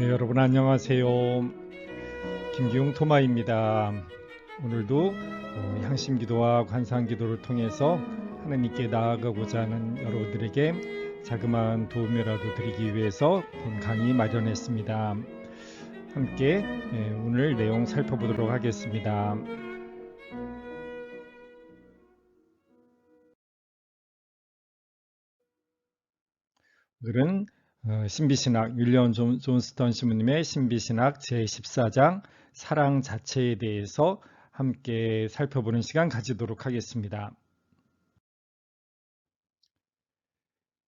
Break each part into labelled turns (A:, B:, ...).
A: 네, 여러분 안녕하세요. 김기용 토마입니다. 오늘도 향신기도와 관상기도를 통해서 하나님께 나아가고자 하는 여러분들에게 자그마한 도움이라도 드리기 위해서 본 강의 마련했습니다. 함께 오늘 내용 살펴보도록 하겠습니다. 오늘은 신비신학 윌리엄 존스턴 신부님의 신비신학 제14장 사랑 자체에 대해서 함께 살펴보는 시간 가지도록 하겠습니다.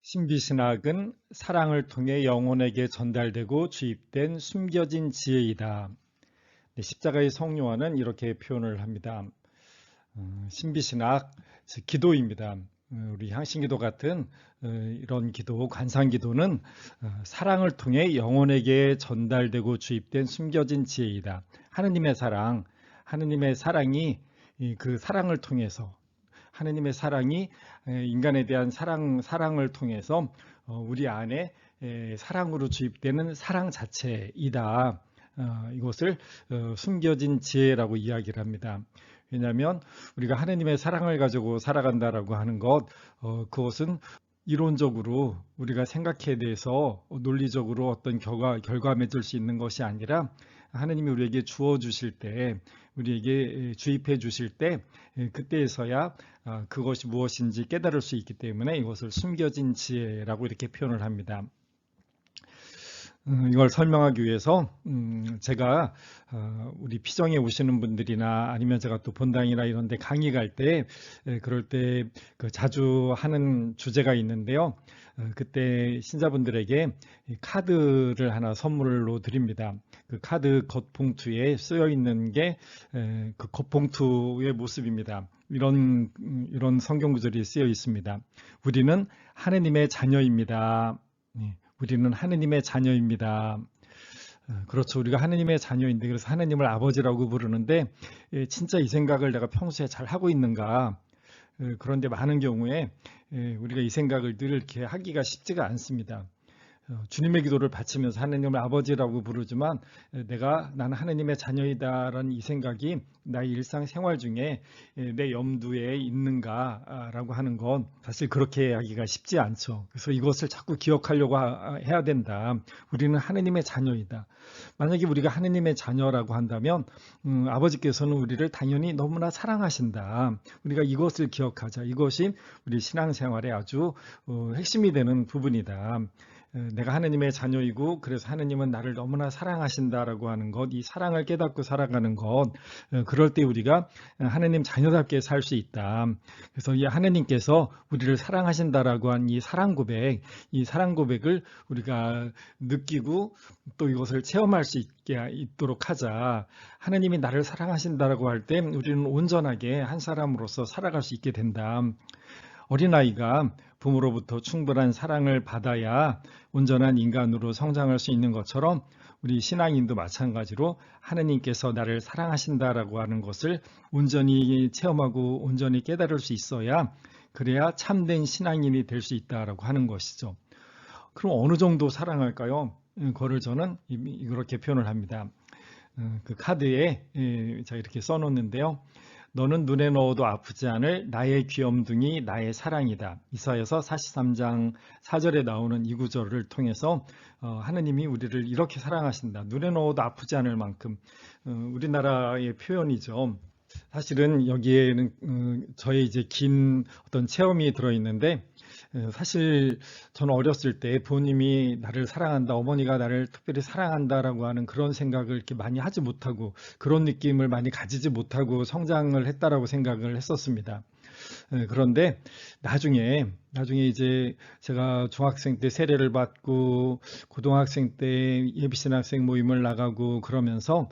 A: 신비신학은 사랑을 통해 영혼에게 전달되고 주입된 숨겨진 지혜이다. 십자가의 성요한은 이렇게 표현을 합니다. 신비신학, 즉 기도입니다. 우리 향신기도 같은 이런 기도, 관상기도는 사랑을 통해 영혼에게 전달되고 주입된 숨겨진 지혜이다. 하느님의 사랑이 그 사랑을 통해서 하느님의 사랑이 인간에 대한 사랑을 통해서 우리 안에 사랑으로 주입되는 사랑 자체이다. 이것을 숨겨진 지혜라고 이야기를 합니다. 왜냐하면 우리가 하느님의 사랑을 가지고 살아간다라고 하는 것, 그것은 이론적으로 우리가 생각해야 돼서 논리적으로 어떤 결과 맺을 수 있는 것이 아니라 하느님이 우리에게 주어 주실 때, 우리에게 주입해 주실 때, 그때에서야 그것이 무엇인지 깨달을 수 있기 때문에 이것을 숨겨진 지혜라고 이렇게 표현을 합니다. 이걸 설명하기 위해서 제가 우리 피정에 오시는 분들이나 아니면 제가 또 본당이나 이런 데 강의 갈 때 그럴 때 자주 하는 주제가 있는데요. 그때 신자분들에게 카드를 하나 선물로 드립니다. 그 카드 겉봉투에 쓰여 있는 게 그 겉봉투의 모습입니다. 이런 성경 구절이 쓰여 있습니다. 우리는 하느님의 자녀입니다. 우리는 하느님의 자녀입니다. 그렇죠. 우리가 하느님의 자녀인데 그래서 하느님을 아버지라고 부르는데 진짜 이 생각을 내가 평소에 잘 하고 있는가? 그런데 많은 경우에 우리가 이 생각을 늘 이렇게 하기가 쉽지가 않습니다. 주님의 기도를 바치면서 하느님을 아버지라고 부르지만 나는 하느님의 자녀이다라는 이 생각이 나의 일상생활 중에 내 염두에 있는가라고 하는 건 사실 그렇게 하기가 쉽지 않죠. 그래서 이것을 자꾸 기억하려고 해야 된다. 우리는 하느님의 자녀이다. 만약에 우리가 하느님의 자녀라고 한다면 아버지께서는 우리를 당연히 너무나 사랑하신다. 우리가 이것을 기억하자. 이것이 우리 신앙생활의 아주 핵심이 되는 부분이다. 내가 하느님의 자녀이고 그래서 하느님은 나를 너무나 사랑하신다라고 하는 것, 이 사랑을 깨닫고 살아가는 것, 그럴 때 우리가 하느님 자녀답게 살 수 있다. 그래서 이 하느님께서 우리를 사랑하신다라고 한 이 사랑 고백을 우리가 느끼고 또 이것을 체험할 수 있도록 하자. 하느님이 나를 사랑하신다라고 할 때 우리는 온전하게 한 사람으로서 살아갈 수 있게 된다. 어린아이가 부모로부터 충분한 사랑을 받아야 온전한 인간으로 성장할 수 있는 것처럼 우리 신앙인도 마찬가지로 하느님께서 나를 사랑하신다라고 하는 것을 온전히 체험하고 온전히 깨달을 수 있어야 그래야 참된 신앙인이 될 수 있다라고 하는 것이죠. 그럼 어느 정도 사랑할까요? 그거를 저는 이렇게 표현을 합니다. 그 카드에 자 이렇게 써놓는데요. 너는 눈에 넣어도 아프지 않을 나의 귀염둥이 나의 사랑이다. 이사야서 43장 4절에 나오는 이 구절을 통해서 하느님이 우리를 이렇게 사랑하신다. 눈에 넣어도 아프지 않을 만큼 우리나라의 표현이죠. 사실은 여기에는 저의 이제 긴 어떤 체험이 들어있는데 사실 저는 어렸을 때 부모님이 나를 사랑한다, 어머니가 나를 특별히 사랑한다라고 하는 그런 생각을 이렇게 많이 하지 못하고 그런 느낌을 많이 가지지 못하고 성장을 했다라고 생각을 했었습니다. 그런데 나중에 이제 제가 중학생 때 세례를 받고 고등학생 때 예비신학생 모임을 나가고 그러면서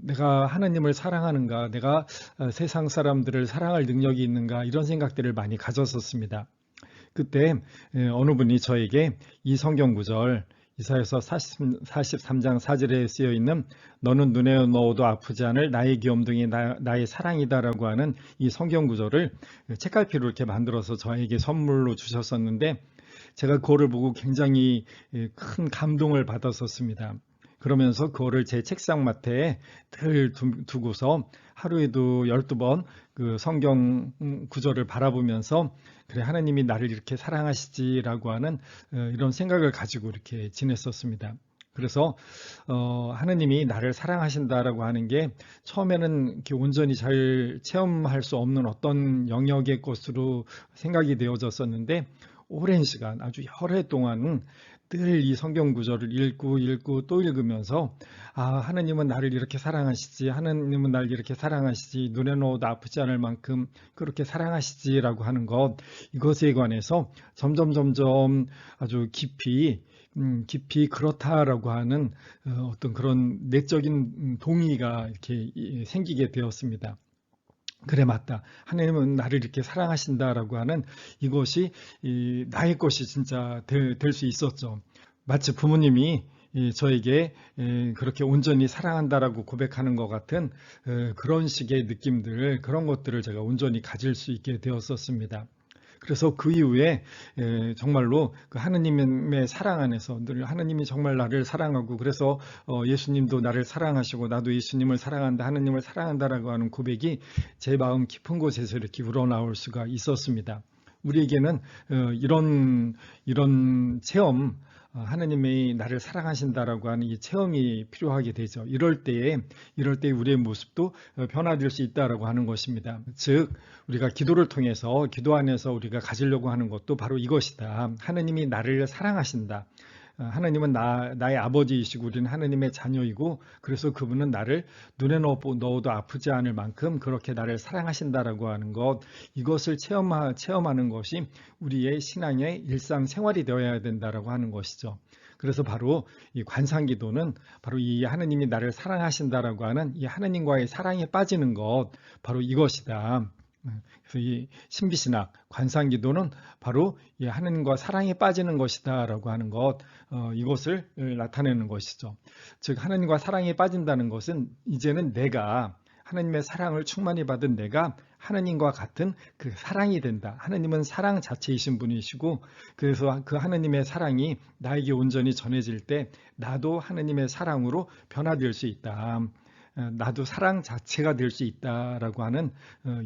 A: 내가 하나님을 사랑하는가, 내가 세상 사람들을 사랑할 능력이 있는가 이런 생각들을 많이 가졌었습니다. 그때 어느 분이 저에게 이 성경 구절 이사야서 43장 4절에 쓰여 있는 너는 눈에 넣어도 아프지 않을 나의 귀염둥이 나의 사랑이다라고 하는 이 성경 구절을 책갈피로 이렇게 만들어서 저에게 선물로 주셨었는데 제가 그거를 보고 굉장히 큰 감동을 받았었습니다. 그러면서 그거를 제 책상맡에 늘 두고서 하루에도 12번 그 성경 구절을 바라보면서 그래, 하나님이 나를 이렇게 사랑하시지라고 하는 이런 생각을 가지고 이렇게 지냈었습니다. 그래서 하나님이 나를 사랑하신다라고 하는 게 처음에는 이렇게 온전히 잘 체험할 수 없는 어떤 영역의 것으로 생각이 되어졌었는데, 오랜 시간, 아주 여러 해 동안은 늘 이 성경 구절을 읽고 또 읽으면서, 하나님은 나를 이렇게 사랑하시지, 하나님은 나를 이렇게 사랑하시지, 눈에 넣어도 아프지 않을 만큼 그렇게 사랑하시지라고 하는 것, 이것에 관해서 점점 아주 깊이 그렇다라고 하는 어떤 그런 내적인 동의가 이렇게 생기게 되었습니다. 그래, 맞다. 하나님은 나를 이렇게 사랑하신다라고 하는 이것이 나의 것이 진짜 될 수 있었죠. 마치 부모님이 저에게 그렇게 온전히 사랑한다라고 고백하는 것 같은 그런 식의 느낌들, 그런 것들을 제가 온전히 가질 수 있게 되었었습니다. 그래서 그 이후에 정말로 그 하느님의 사랑 안에서 늘 하느님이 정말 나를 사랑하고, 그래서 예수님도 나를 사랑하시고 나도 예수님을 사랑한다, 하느님을 사랑한다라고 하는 고백이 제 마음 깊은 곳에서 이렇게 우러나올 수가 있었습니다. 우리에게는 이런 체험, 하나님이 나를 사랑하신다라고 하는 이 체험이 필요하게 되죠. 이럴 때에 우리의 모습도 변화될 수 있다라고 하는 것입니다. 즉, 우리가 기도를 통해서, 기도 안에서 우리가 가지려고 하는 것도 바로 이것이다. 하나님이 나를 사랑하신다. 하나님은 나의 아버지이시고 우리는 하나님의 자녀이고, 그래서 그분은 나를 눈에 넣어도 아프지 않을 만큼 그렇게 나를 사랑하신다라고 하는 것, 이것을 체험하는 것이 우리의 신앙의 일상생활이 되어야 된다라고 하는 것이죠. 그래서 바로 이 관상기도는 바로 이 하나님이 나를 사랑하신다라고 하는 이 하나님과의 사랑에 빠지는 것, 바로 이것이다. 그래서 이 신비신학, 관상기도는 바로 이 하나님과 사랑에 빠지는 것이다라고 하는 것, 이것을 나타내는 것이죠. 즉, 하나님과 사랑에 빠진다는 것은 이제는 내가 하나님의 사랑을 충만히 받은 내가 하나님과 같은 그 사랑이 된다. 하나님은 사랑 자체이신 분이시고, 그래서 그 하나님의 사랑이 나에게 온전히 전해질 때 나도 하나님의 사랑으로 변화될 수 있다. 나도 사랑 자체가 될 수 있다라고 하는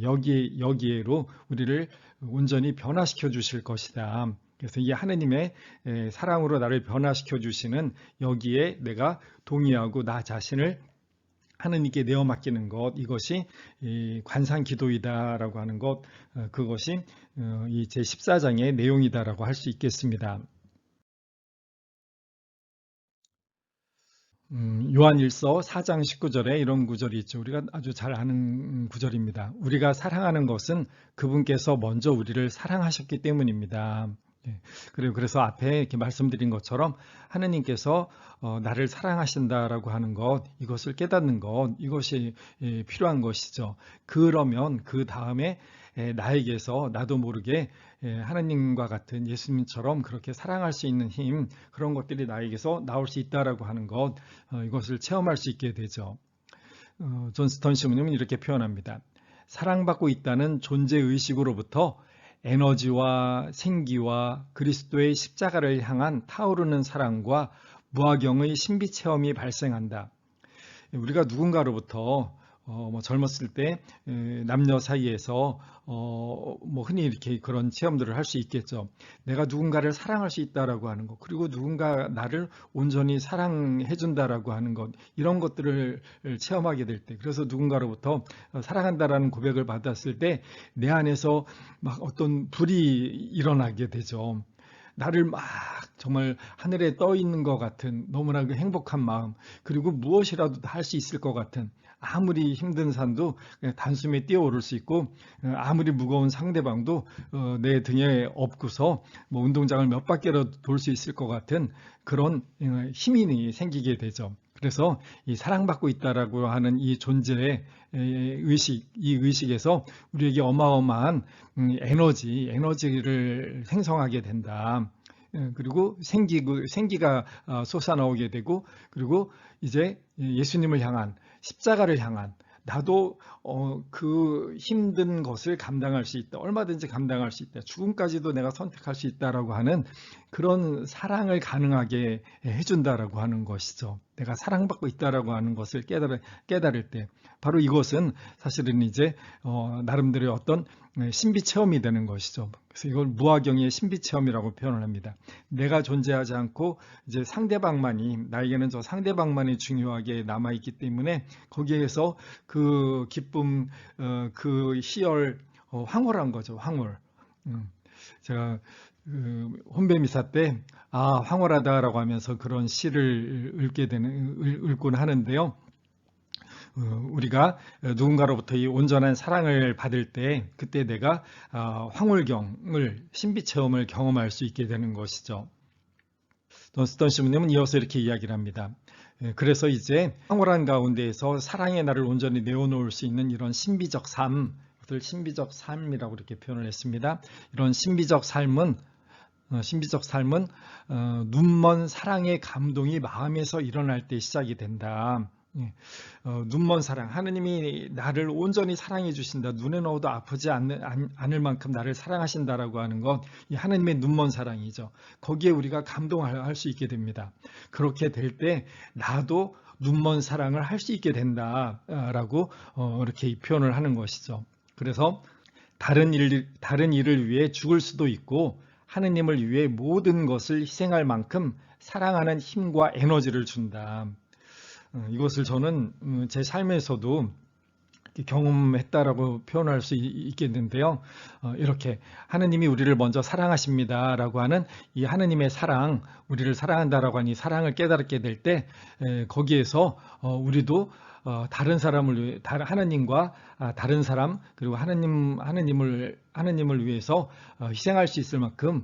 A: 여기에로 우리를 온전히 변화시켜 주실 것이다. 그래서 이 하나님의 사랑으로 나를 변화시켜 주시는 여기에 내가 동의하고 나 자신을 하나님께 내어 맡기는 것, 이것이 관상 기도이다라고 하는 것, 그것이 이 제14장의 내용이다라고 할 수 있겠습니다. 요한일서 4장 19절에 이런 구절이 있죠. 우리가 아주 잘 아는 구절입니다. 우리가 사랑하는 것은 그분께서 먼저 우리를 사랑하셨기 때문입니다. 그래서 앞에 이렇게 말씀드린 것처럼 하느님께서 나를 사랑하신다라고 하는 것, 이것을 깨닫는 것, 이것이 필요한 것이죠. 그러면 그 다음에 나에게서 나도 모르게 하나님과 같은 예수님처럼 그렇게 사랑할 수 있는 힘, 그런 것들이 나에게서 나올 수 있다라고 하는 것, 이것을 체험할 수 있게 되죠. 존 스턴 시모님은 이렇게 표현합니다. 사랑받고 있다는 존재의식으로부터 에너지와 생기와 그리스도의 십자가를 향한 타오르는 사랑과 무화경의 신비체험이 발생한다. 우리가 누군가로부터 젊었을 때 남녀 사이에서 흔히 이렇게 그런 체험들을 할 수 있겠죠. 내가 누군가를 사랑할 수 있다라고 하는 것, 그리고 누군가 나를 온전히 사랑해 준다라고 하는 것, 이런 것들을 체험하게 될 때, 그래서 누군가로부터 사랑한다라는 고백을 받았을 때 내 안에서 막 어떤 불이 일어나게 되죠. 나를 막 정말 하늘에 떠 있는 것 같은 너무나 그 행복한 마음, 그리고 무엇이라도 다 할 수 있을 것 같은, 아무리 힘든 산도 단숨에 뛰어오를 수 있고, 아무리 무거운 상대방도 내 등에 업고서 뭐 운동장을 몇 바퀴라도 돌 수 있을 것 같은 그런 힘이 생기게 되죠. 그래서 이 사랑받고 있다라고 하는 이 존재의 의식, 이 의식에서 우리에게 어마어마한 에너지를 생성하게 된다. 그리고 생기가 솟아나오게 되고, 그리고 이제 예수님을 향한, 십자가를 향한, 나도 그 힘든 것을 감당할 수 있다. 얼마든지 감당할 수 있다. 죽음까지도 내가 선택할 수 있다라고 하는 그런 사랑을 가능하게 해준다라고 하는 것이죠. 내가 사랑받고 있다라고 하는 것을 깨달을 때 바로 이것은 사실은 이제 나름대로의 어떤 신비 체험이 되는 것이죠. 그래서 이걸 무화경의 신비 체험이라고 표현을 합니다. 내가 존재하지 않고 이제 나에게는 저 상대방만이 중요하게 남아 있기 때문에 거기에서 그 기쁨, 그 희열, 황홀한 거죠. 황홀. 제가 혼배 미사 때 황홀하다라고 하면서 그런 시를 읽곤 하는데요. 우리가 누군가로부터 이 온전한 사랑을 받을 때 그때 내가 황홀경을 신비체험을 경험할 수 있게 되는 것이죠. 존스턴 시무님은 이어서 이렇게 이야기를 합니다. 그래서 이제 황홀한 가운데에서 사랑의 나를 온전히 내어놓을 수 있는 이런 신비적 삶, 이것을 신비적 삶이라고 이렇게 표현을 했습니다. 이런 신비적 삶은 눈먼 사랑의 감동이 마음에서 일어날 때 시작이 된다. 눈먼 사랑, 하느님이 나를 온전히 사랑해 주신다. 눈에 넣어도 아프지 않을 만큼 나를 사랑하신다라고 하는 것, 이 하느님의 눈먼 사랑이죠. 거기에 우리가 감동할 수 있게 됩니다. 그렇게 될 때 나도 눈먼 사랑을 할 수 있게 된다라고 이렇게 표현을 하는 것이죠. 그래서 다른 일을 위해 죽을 수도 있고 하느님을 위해 모든 것을 희생할 만큼 사랑하는 힘과 에너지를 준다. 이것을 저는 제 삶에서도 경험했다라고 표현할 수 있겠는데요. 이렇게 하느님이 우리를 먼저 사랑하십니다라고 하는 이 하느님의 사랑, 우리를 사랑한다라고 하는 이 사랑을 깨닫게 될 때 거기에서 우리도 다른 사람을 위해 하느님과 다른 사람 그리고 하느님을 위해서 희생할 수 있을 만큼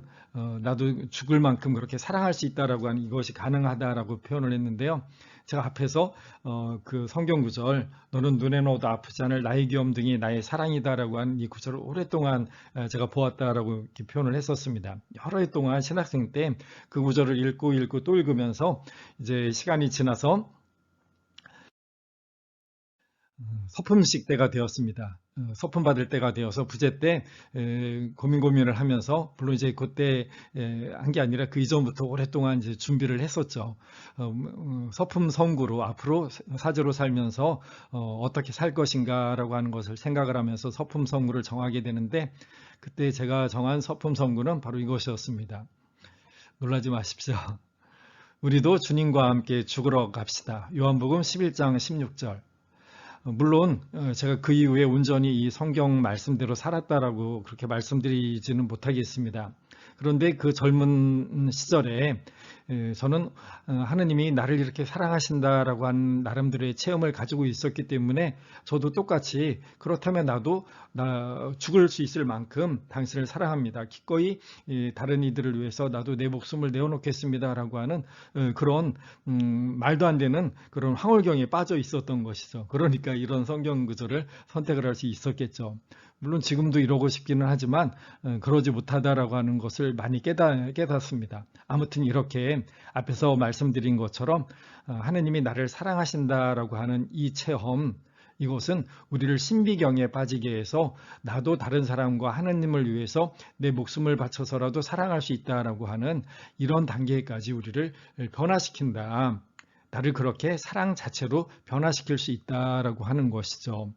A: 나도 죽을 만큼 그렇게 사랑할 수 있다라고 하는 이것이 가능하다라고 표현을 했는데요. 제가 앞에서 그 성경 구절 너는 눈에 넣어도 아프지 않을 나의 귀염둥이 나의 사랑이다라고 하는 이 구절을 오랫동안 제가 보았다라고 이렇게 표현을 했었습니다. 여러 해 동안 신학생 때 그 구절을 읽고 또 읽으면서 이제 시간이 지나서 서품식 때가 되었습니다. 서품 받을 때가 되어서 부제 때 고민을 하면서 물론 이제 그때 한 게 아니라 그 이전부터 오랫동안 이제 준비를 했었죠. 서품 성구로 앞으로 사제로 살면서 어떻게 살 것인가라고 하는 것을 생각을 하면서 서품 성구를 정하게 되는데 그때 제가 정한 서품 성구는 바로 이것이었습니다. 놀라지 마십시오. 우리도 주님과 함께 죽으러 갑시다. 요한복음 11장 16절. 물론 제가 그 이후에 온전히 이 성경 말씀대로 살았다라고 그렇게 말씀드리지는 못하겠습니다. 그런데 그 젊은 시절에 저는 하느님이 나를 이렇게 사랑하신다라고 하는 나름대로의 체험을 가지고 있었기 때문에 저도 똑같이 그렇다면 나도 죽을 수 있을 만큼 당신을 사랑합니다. 기꺼이 다른 이들을 위해서 나도 내 목숨을 내어놓겠습니다라고 하는 그런 말도 안 되는 그런 황홀경에 빠져 있었던 것이죠. 그러니까 이런 성경 구절을 선택을 할 수 있었겠죠. 물론 지금도 이러고 싶기는 하지만 그러지 못하다라고 하는 것을 많이 깨닫습니다. 아무튼 이렇게 앞에서 말씀드린 것처럼 하느님이 나를 사랑하신다라고 하는 이 체험, 이것은 우리를 신비경에 빠지게 해서 나도 다른 사람과 하느님을 위해서 내 목숨을 바쳐서라도 사랑할 수 있다라고 하는 이런 단계까지 우리를 변화시킨다. 나를 그렇게 사랑 자체로 변화시킬 수 있다라고 하는 것이죠.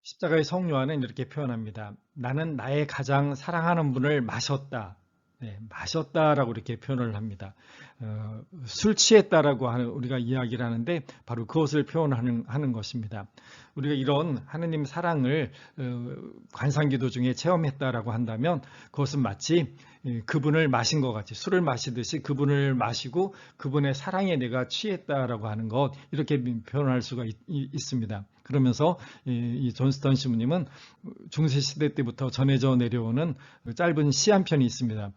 A: 십자가의 성요한은 이렇게 표현합니다. 나는 나의 가장 사랑하는 분을 마셨다. 마셨다라고 이렇게 표현을 합니다. 술 취했다라고 우리가 이야기를 하는데 바로 그것을 표현하는 것입니다. 우리가 이런 하느님 사랑을 관상기도 중에 체험했다라고 한다면 그것은 마치 그분을 마신 것 같이 술을 마시듯이 그분을 마시고 그분의 사랑에 내가 취했다라고 하는 것 이렇게 표현할 수가 있습니다. 그러면서 이 존스턴 시무님은 중세시대 때부터 전해져 내려오는 짧은 시 한 편이 있습니다.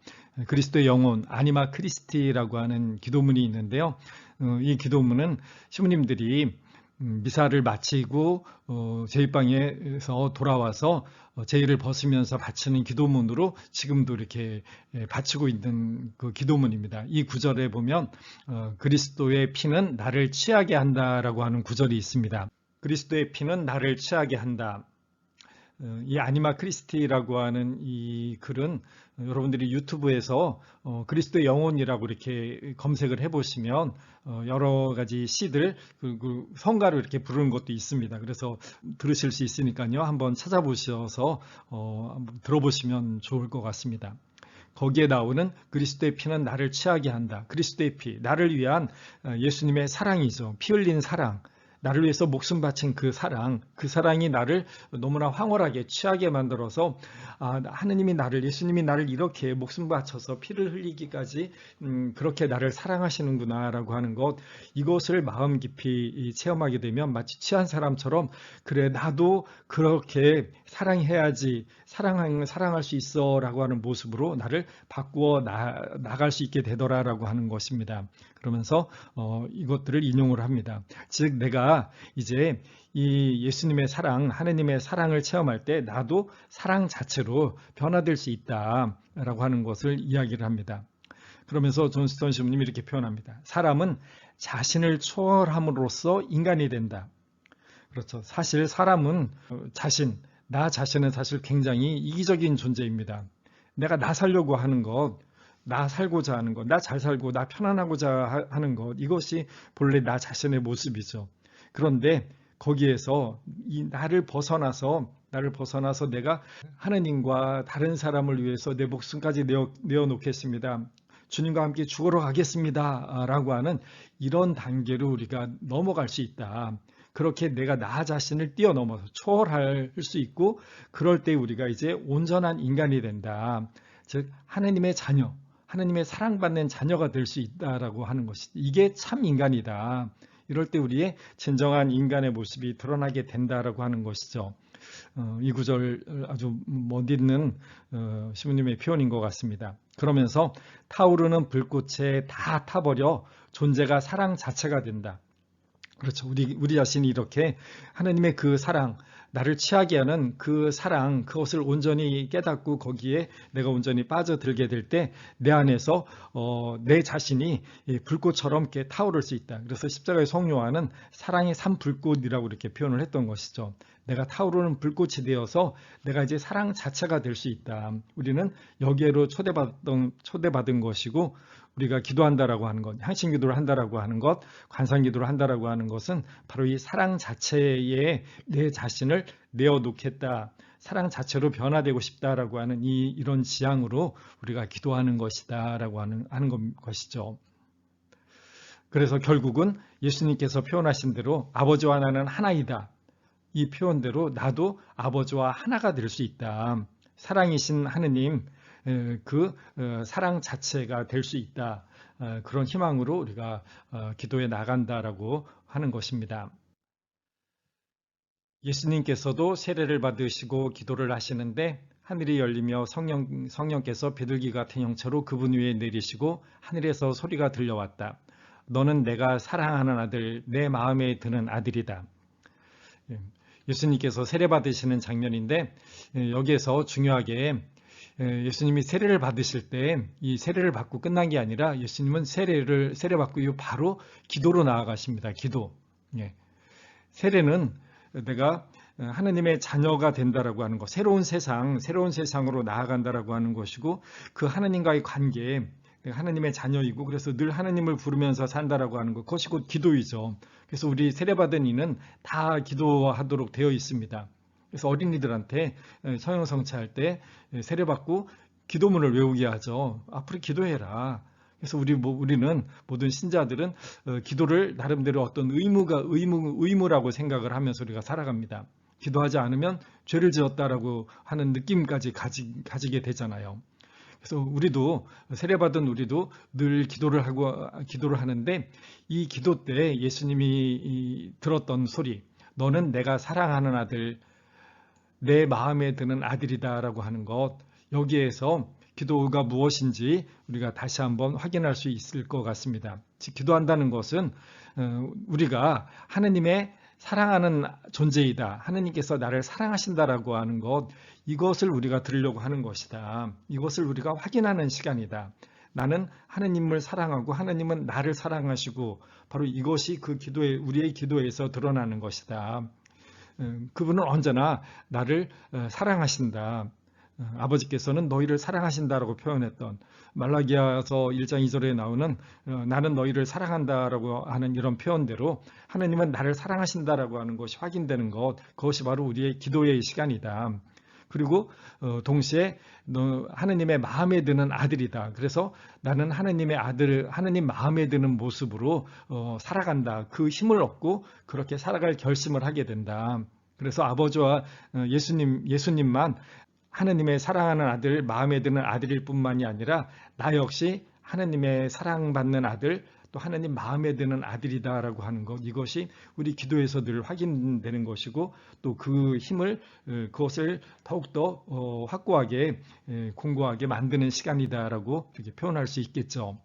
A: 그리스도의 영혼 아니마 크리스티라고 하는 기도문이 있는데요. 이 기도문은 시무님들이 미사를 마치고 제2방에서 돌아와서 제의를 벗으면서 바치는 기도문으로 지금도 이렇게 바치고 있는 그 기도문입니다. 이 구절에 보면 그리스도의 피는 나를 취하게 한다라고 하는 구절이 있습니다. 그리스도의 피는 나를 취하게 한다. 이 아니마 크리스티라고 하는 이 글은 여러분들이 유튜브에서 그리스도의 영혼이라고 이렇게 검색을 해보시면 여러 가지 시들 그 성가로 이렇게 부르는 것도 있습니다. 그래서 들으실 수 있으니까요. 한번 찾아보셔서 한번 들어보시면 좋을 것 같습니다. 거기에 나오는 그리스도의 피는 나를 취하게 한다. 그리스도의 피, 나를 위한 예수님의 사랑이죠. 피 흘린 사랑. 나를 위해서 목숨 바친 그 사랑이 나를 너무나 황홀하게 취하게 만들어서 하느님이 예수님이 나를 이렇게 목숨 바쳐서 피를 흘리기까지 그렇게 나를 사랑하시는구나라고 하는 것, 이것을 마음 깊이 체험하게 되면 마치 취한 사람처럼 그래 나도 그렇게 사랑해야지 사랑할 수 있어라고 하는 모습으로 나를 바꾸어 나갈 수 있게 되더라라고 하는 것입니다. 그러면서 이것들을 인용을 합니다. 즉 내가 이제 이 예수님의 사랑, 하느님의 사랑을 체험할 때 나도 사랑 자체로 변화될 수 있다라고 하는 것을 이야기를 합니다. 그러면서 존 스톤 신부님이 이렇게 표현합니다. 사람은 자신을 초월함으로써 인간이 된다. 그렇죠. 사실 사람은 나 자신은 사실 굉장히 이기적인 존재입니다. 내가 나 살려고 하는 것, 나 살고자 하는 것, 나 잘 살고 나 편안하고자 하는 것, 이것이 본래 나 자신의 모습이죠. 그런데 거기에서 이 나를 벗어나서 내가 하느님과 다른 사람을 위해서 내 목숨까지 내어 놓겠습니다. 주님과 함께 죽으러 가겠습니다. 라고 하는 이런 단계로 우리가 넘어갈 수 있다. 그렇게 내가 나 자신을 뛰어넘어서 초월할 수 있고, 그럴 때 우리가 이제 온전한 인간이 된다. 즉 하느님의 자녀, 하느님의 사랑받는 자녀가 될 수 있다라고 하는 것이, 이게 참 인간이다. 이럴 때 우리의 진정한 인간의 모습이 드러나게 된다라고 하는 것이죠. 이 구절 아주 멋있는 시부님의 표현인 것 같습니다. 그러면서 타오르는 불꽃에 다 타버려 존재가 사랑 자체가 된다. 그렇죠. 우리 자신이 이렇게 하나님의 그 사랑, 나를 취하게 하는 그 사랑, 그것을 온전히 깨닫고 거기에 내가 온전히 빠져들게 될 때 내 안에서 내 자신이 불꽃처럼 이렇게 타오를 수 있다. 그래서 십자가의 성요한은 사랑의 산불꽃이라고 이렇게 표현을 했던 것이죠. 내가 타오르는 불꽃이 되어서 내가 이제 사랑 자체가 될 수 있다. 우리는 여기에로 초대받은 것이고, 우리가 기도한다라고 하는 것, 향신 기도를 한다라고 하는 것, 관상 기도를 한다라고 하는 것은 바로 이 사랑 자체에 내 자신을 내어 놓겠다, 사랑 자체로 변화되고 싶다라고 하는 이런 지향으로 우리가 기도하는 것이다라고 하는 것이죠. 그래서 결국은 예수님께서 표현하신 대로 아버지와 나는 하나이다. 이 표현대로 나도 아버지와 하나가 될 수 있다. 사랑이신 하느님, 그 사랑 자체가 될 수 있다. 그런 희망으로 우리가 기도해 나간다라고 하는 것입니다. 예수님께서도 세례를 받으시고 기도를 하시는데 하늘이 열리며 성령께서 비둘기 같은 형체로 그분 위에 내리시고 하늘에서 소리가 들려왔다. 너는 내가 사랑하는 아들, 내 마음에 드는 아들이다. 예수님께서 세례 받으시는 장면인데, 여기에서 중요하게 예수님이 세례를 받으실 때 이 세례를 받고 끝난 게 아니라 예수님은 세례 받고 바로 기도로 나아가십니다. 기도. 세례는 내가 하느님의 자녀가 된다라고 하는 것, 새로운 세상으로 나아간다라고 하는 것이고, 그 하느님과의 관계, 하느님의 자녀이고, 그래서 늘 하느님을 부르면서 산다라고 하는 것, 그것이 곧 기도이죠. 그래서 우리 세례받은 이는 다 기도하도록 되어 있습니다. 그래서 어린이들한테 성령 성취할 때 세례받고 기도문을 외우게 하죠. 앞으로 기도해라. 그래서 우리는 모든 신자들은 기도를 나름대로 어떤 의무라고 생각을 하면서 우리가 살아갑니다. 기도하지 않으면 죄를 지었다라고 하는 느낌까지 가지게 되잖아요. 그래서 우리도 세례받은 우리도 늘 기도를 하는데, 이 기도 때 예수님이 들었던 소리, 너는 내가 사랑하는 아들, 내 마음에 드는 아들이다라고 하는 것, 여기에서 기도가 무엇인지 우리가 다시 한번 확인할 수 있을 것 같습니다. 즉 기도한다는 것은 우리가 하느님의 사랑하는 존재이다, 하느님께서 나를 사랑하신다라고 하는 것, 이것을 우리가 들으려고 하는 것이다. 이것을 우리가 확인하는 시간이다. 나는 하느님을 사랑하고 하느님은 나를 사랑하시고, 바로 이것이 우리의 기도에서 드러나는 것이다. 그분은 언제나 나를 사랑하신다. 아버지께서는 너희를 사랑하신다라고 표현했던 말라기야서 1장 2절에 나오는 나는 너희를 사랑한다라고 하는 이런 표현대로 하나님은 나를 사랑하신다라고 하는 것이 확인되는 것, 그것이 바로 우리의 기도의 시간이다. 그리고 동시에 너 하나님의 마음에 드는 아들이다. 그래서 나는 하나님의 아들, 하나님 마음에 드는 모습으로 살아간다. 그 힘을 얻고 그렇게 살아갈 결심을 하게 된다. 그래서 아버지와 예수님만 하나님의 사랑하는 아들, 마음에 드는 아들일 뿐만이 아니라 나 역시 하나님의 사랑받는 아들, 또 하나님 마음에 드는 아들이다라고 하는 것, 이것이 우리 기도에서 늘 확인되는 것이고 또 그 힘을 그것을 더욱더 확고하게 공고하게 만드는 시간이다라고 이렇게 표현할 수 있겠죠.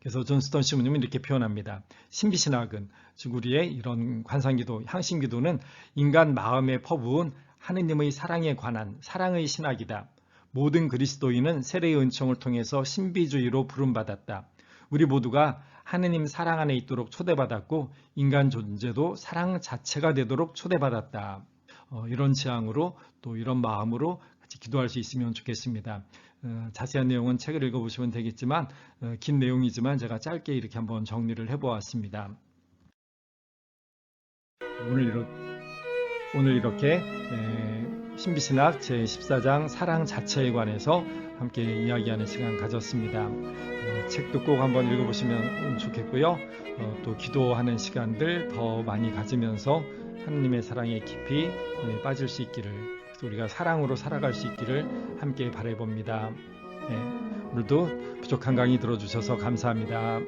A: 그래서 존 스턴 시모님은 이렇게 표현합니다. 신비신학은, 즉 우리의 이런 관상기도, 향신기도는 인간 마음에 퍼부은 하느님의 사랑에 관한 사랑의 신학이다. 모든 그리스도인은 세례의 은총을 통해서 신비주의로 부름받았다. 우리 모두가 하느님 사랑 안에 있도록 초대받았고 인간 존재도 사랑 자체가 되도록 초대받았다. 이런 지향으로 또 이런 마음으로 같이 기도할 수 있으면 좋겠습니다. 자세한 내용은 책을 읽어보시면 되겠지만 긴 내용이지만 제가 짧게 이렇게 한번 정리를 해보았습니다. 오늘 이렇게 신비신학 제14장 사랑 자체에 관해서 함께 이야기하는 시간 가졌습니다. 책도 꼭 한번 읽어보시면 좋겠고요. 또 기도하는 시간들 더 많이 가지면서 하나님의 사랑에 깊이 빠질 수 있기를, 우리가 사랑으로 살아갈 수 있기를 함께 바라봅니다. 오늘도 부족한 강의 들어주셔서 감사합니다.